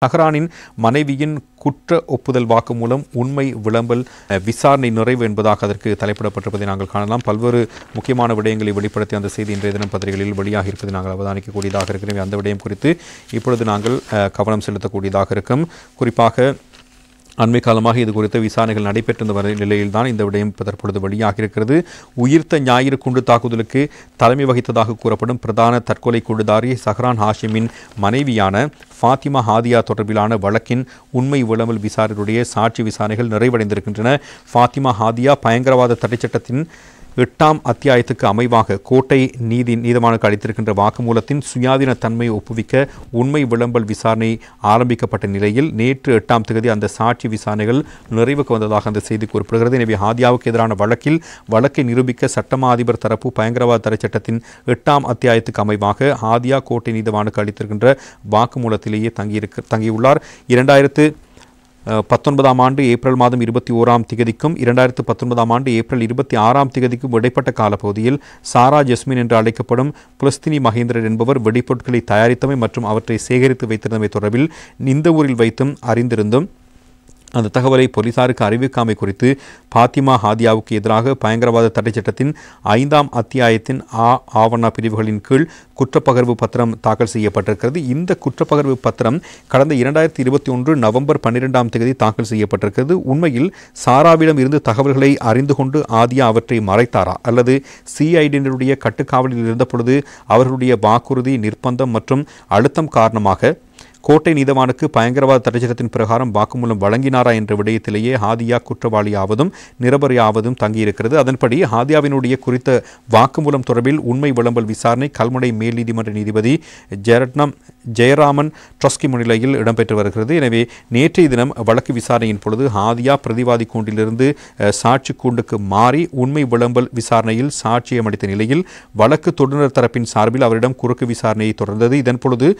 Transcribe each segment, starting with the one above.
சஹ்ரானின் மனைவியின் குற்ற ஒப்புதல் வாக்குமூலம் உண்மை விளம்பல் விசாரணை நிறைவு என்பதாக அதற்கு தலைப்பிடப்பட்டிருப்பதை நாங்கள் காணலாம். பல்வேறு முக்கியமான விடயங்களை வெளிப்படுத்தி அந்த செய்தி இன்றைய தினம் பத்திரிகைகளில் வெளியாக இருப்பதை நாங்கள் அவதானிக்கக்கூடியதாக இருக்கிறோம். அந்த விடயம் குறித்து இப்பொழுது நாங்கள் கவனம் செலுத்தக்கூடியதாக இருக்கும். குறிப்பாக அண்மை காலமாக இது குறித்த விசாரணைகள் நடைபெற்ற நிலையில்தான் இந்த விடயம் தற்பொழுது வெளியாக இருக்கிறது. உயிர்த்த ஞாயிறு குண்டு தாக்குதலுக்கு தலைமை வகித்ததாக கூறப்படும் பிரதான தற்கொலை குண்டுதாரி சஹ்ரான் ஹாஷிமின் மனைவியான ஃபாத்திமா ஹாதியா தொடர்பிலான வழக்கின் உண்மை விளம்பல் விசாரணையுடைய சாட்சி விசாரணைகள் நிறைவடைந்திருக்கின்றன. ஃபாத்திமா ஹாதியா பயங்கரவாத தடைச்சட்டத்தின் 8ஆம் அத்தியாயத்துக்கு அமைவாக கோட்டை நீதிமன்றத்துக்கு அளித்திருக்கின்ற வாக்குமூலத்தின் சுயாதீன தன்மையை ஒப்புவிக்க உண்மை விளம்பல் விசாரணை ஆரம்பிக்கப்பட்ட நிலையில் நேற்று 8ஆம் தேதி அந்த சாட்சி விசாரணைகள் நிறைவுக்கு வந்ததாக அந்த செய்தி குறிப்பிடுகிறது. எனவே ஹாதியாவுக்கு எதிரான வழக்கை நிரூபிக்க சட்டமா அதிபர் தரப்பு பயங்கரவாத தடை சட்டத்தின் 8ஆம் அத்தியாயத்துக்கு அமைவாக ஹாதியா கோட்டை நீதிமன்றத்துக்கு அளித்திருக்கின்ற வாக்குமூலத்திலேயே தங்கியுள்ளார். 2019 ஆண்டு ஏப்ரல் மாதம் 21ஆம் திகதிக்கும் 2019ஆம் ஆண்டு ஏப்ரல் 26ஆம் திகதிக்கும் இடைப்பட்ட காலப்பகுதியில் சாரா ஜஸ்மின் என்று அழைக்கப்படும் புலஸ்தினி மகேந்திரன் என்பவர் வெடிப்பொருட்களை தயாரித்தமை மற்றும் அவற்றை சேகரித்து வைத்திருந்தமை தொடர்பில் இந்த ஊரில் வைத்தும் அறிந்திருந்தும் அந்த தகவலை போலீசாருக்கு அறிவிக்காமை குறித்து ஃபாத்திமா ஹாதியாவுக்கு எதிராக பயங்கரவாத தடை சட்டத்தின் 5ஆம் அத்தியாயத்தின் ஆவண பிரிவுகளின் கீழ் குற்றப்பகர்வு பத்திரம் தாக்கல் செய்யப்பட்டிருக்கிறது. இந்த குற்றப்பகர்வு பத்திரம் கடந்த 2021 நவம்பர் 12ஆம் தேதி தாக்கல் செய்யப்பட்டிருக்கிறது. உண்மையில் சாராவிடம் இருந்து தகவல்களை அறிந்து கொண்டு ஆதியா அவற்றை மறைத்தாரா அல்லது சிஐடியினுடைய கட்டுக்காவலில் இருந்தபொழுது அவர்களுடைய வாக்குறுதி, நிர்பந்தம் மற்றும் அழுத்தம் காரணமாக கோட்டை நீதவானுக்கு பயங்கரவாத தடைச்சட்டத்தின் பிரகாரம் வாக்குமூலம் வழங்கினாரா என்ற விடயத்திலேயே ஹாதியா குற்றவாளியாவதும் நிரபரையாவதும் தங்கியிருக்கிறது. அதன்படி ஹாதியாவினுடைய குறித்த வாக்குமூலம் தொடர்பில் உண்மை விளம்பல் விசாரணை கல்முனை மேல் நீதிமன்ற நீதிபதி ஜெயராமன் ட்ரஸ்கி முன்னிலையில் இடம்பெற்று வருகிறது. எனவே நேற்றைய தினம் வழக்கு விசாரணையின் பொழுது ஹாதியா பிரதிவாதி கூண்டிலிருந்து சாட்சி கூண்டுக்கு மாறி உண்மை விளம்பல் விசாரணையில் சாட்சியம் அளித்த நிலையில் வழக்கு தொடுநர் தரப்பின் சார்பில் அவரிடம் குறுக்கு விசாரணையை தொடர்ந்தது. இதன் பொழுது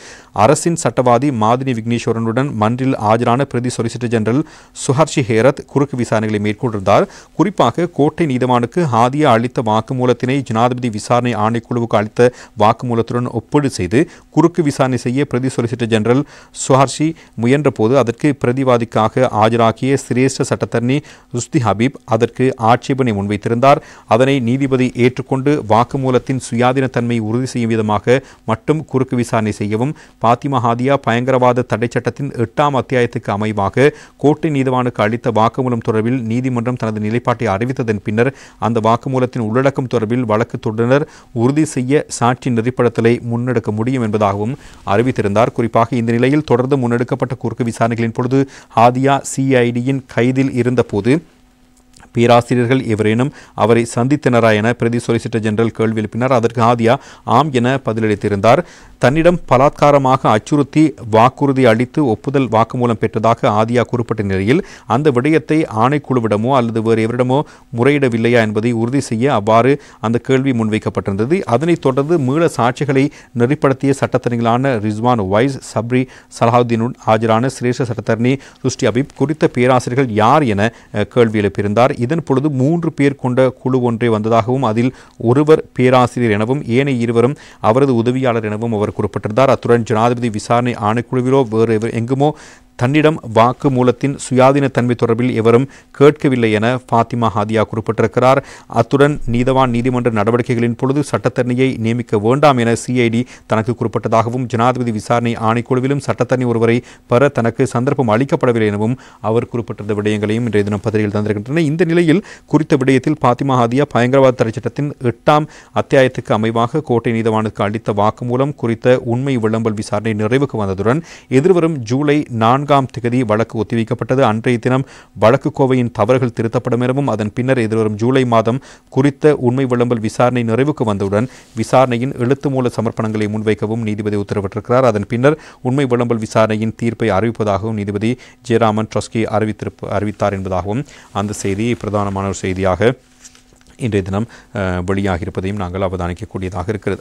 அரசின் சட்டவாதி மாதினி விக்னேஸ்வரனுடன் மன்றில் ஆஜரான பிரதி சொலிசிட்டர் ஜெனரல் சுஹர்ஷி ஹேரத் குறுக்கு விசாரணைகளை மேற்கொண்டிருந்தார். குறிப்பாக கோட்டை நீதிமன்றத்துக்கு ஹாதியா அளித்த வாக்குமூலத்தினை ஜனாதிபதி விசாரணை ஆணைக்குழுவுக்கு அளித்த வாக்குமூலத்துடன் ஒப்பீடு செய்து குறுக்கு விசாரணை செய்ய பிரதி சொலிசிட்டர் ஜெனரல் சுஹர்ஷி முயன்ற போது அதற்கு பிரதிவாதிக்காக ஆஜராகிய சிரேஷ்ட சட்டத்தரணி ருஸ்தி ஹபீப் அதற்கு ஆட்சேபனை முன்வைத்திருந்தார். அதனை நீதிபதி ஏற்றுக்கொண்டு வாக்குமூலத்தின் சுயாதீன தன்மையை உறுதி செய்யும் விதமாக மட்டும் குறுக்கு விசாரணை செய்யவும் ஃபாத்திமா ஹாதியா பயங்கரவாத தடை சட்டத்தின் 8ஆம் அத்தியாயத்துக்கு அமைவாக கோட்டை நீதிவானுக்கு அளித்த வாக்குமூலம் தொடர்பில் நீதிமன்றம் தனது நிலைப்பாட்டை அறிவித்ததன் பின்னர் அந்த வாக்குமூலத்தின் உள்ளடக்கம் தொடர்பில் வழக்கு தொடுநர் உறுதி செய்ய சாட்சி நெறிப்படுத்தலை முன்னெடுக்க முடியும் என்பதாகவும் அறிவித்திருந்தார். குறிப்பாக இந்த நிலையில் தொடர்ந்து முன்னெடுக்கப்பட்ட குறுக்கு விசாரணைகளின் பொழுது ஹாதியா சிஐடியின் கைதில் இருந்தபோது பேராசிரியர்கள் எவரேனும் அவரை சந்தித்தனரா என பிரதி சொலிசிட்டர் ஜெனரல் கேள்வி எழுப்பினார். அதற்கு ஹாதியா ஆம் என பதிலளித்திருந்தார். தன்னிடம் பலாத்காரமாக அச்சுறுத்தி வாக்குறுதி அளித்து ஒப்புதல் வாக்குமூலம் பெற்றதாக ஆதியா குறிப்பிட்ட நிலையில் அந்த விடயத்தை ஆணைக்குழுவிடமோ அல்லது வேறு எவரிடமோ முறையிடவில்லையா என்பதை உறுதி செய்ய அவ்வாறு அந்த கேள்வி முன்வைக்கப்பட்டிருந்தது. அதனைத் தொடர்ந்து மீள சாட்சிகளை நெறிப்படுத்திய சட்டத்தரணிகளான ரிஸ்வான் வைஸ், சப்ரி சலாஹுதீனுடன் ஆஜரான சிரேஷ்ட சட்டத்தரணி ருஷ்டி ஹபீப் குறித்த பேராசிரியர்கள் யார் என கேள்வி எழுப்பியிருந்தார். இதன் பொழுது 3 பேர் கொண்ட குழு ஒன்றே வந்ததாகவும் அதில் ஒருவர் பேராசிரியர் எனவும் ஏனைய இருவரும் அவரது உதவியாளர் எனவும் அவர் குறிப்பிட்டிருந்தார். அத்துடன் ஜனாதிபதி விசாரணை ஆணைக்குழுவிலோ வேறு எங்குமோ தன்னிடம் வாக்கு மூலத்தின் சுயாதீன தன்மை தொடர்பில் எவரும் கேட்கவில்லை என ஃபாத்திமா ஹாதியா குறிப்பிட்டிருக்கிறார். அத்துடன் நீதிமன்ற நடவடிக்கைகளின் பொழுது சட்டத்தரணியை நியமிக்க வேண்டாம் என சிஐடி தனக்கு குறிப்பிட்டதாகவும் ஜனாதிபதி விசாரணை ஆணைக்குழுவிலும் சட்டத்தரணி ஒருவரை பெற தனக்கு சந்தர்ப்பம் அளிக்கப்படவில்லை எனவும் அவர் குறிப்பிட்டிருந்த விடயங்களையும் இன்றைய தினம் பத்திரிகையில் தந்திருக்கின்றன. இந்த நிலையில் குறித்த விடயத்தில் ஃபாத்திமா ஹாதியா பயங்கரவாத தடை சட்டத்தின் 8ஆம் அத்தியாயத்துக்கு அமைவாக கோட்டை நீதிமன்றத்துக்கு அளித்த வாக்குமூலம் குறித்த உண்மை விளம்பல் விசாரணை நிறைவுக்கு வந்ததுடன் எதிர்வரும் ஜூலை 4ஆம் தேதி வழக்கு ஒத்திவைக்கப்பட்டது. அன்றைய தினம் வழக்கு கோவையின் தவறுகள் திருத்தப்படும் எனவும் அதன் பின்னர் எதிர்வரும் ஜூலை மாதம் குறித்த உண்மை விளம்பல் விசாரணை நிறைவுக்கு வந்தவுடன் விசாரணையின் எழுத்து மூல சமர்ப்பணங்களை முன்வைக்கவும் நீதிபதி உத்தரவிட்டிருக்கிறார். அதன் பின்னர் உண்மை விளம்பல் விசாரணையின் தீர்ப்பை அறிவிப்பதாகவும் நீதிபதி ஜெயராமன் ட்ரஸ்கி அறிவித்தார் என்பதாகவும் அந்த செய்தி பிரதானமான ஒரு செய்தியாக இன்றைய தினம் வெளியாகியிருப்பதையும் நாங்கள் அவதானிக்கக்கூடியதாக இருக்கிறது.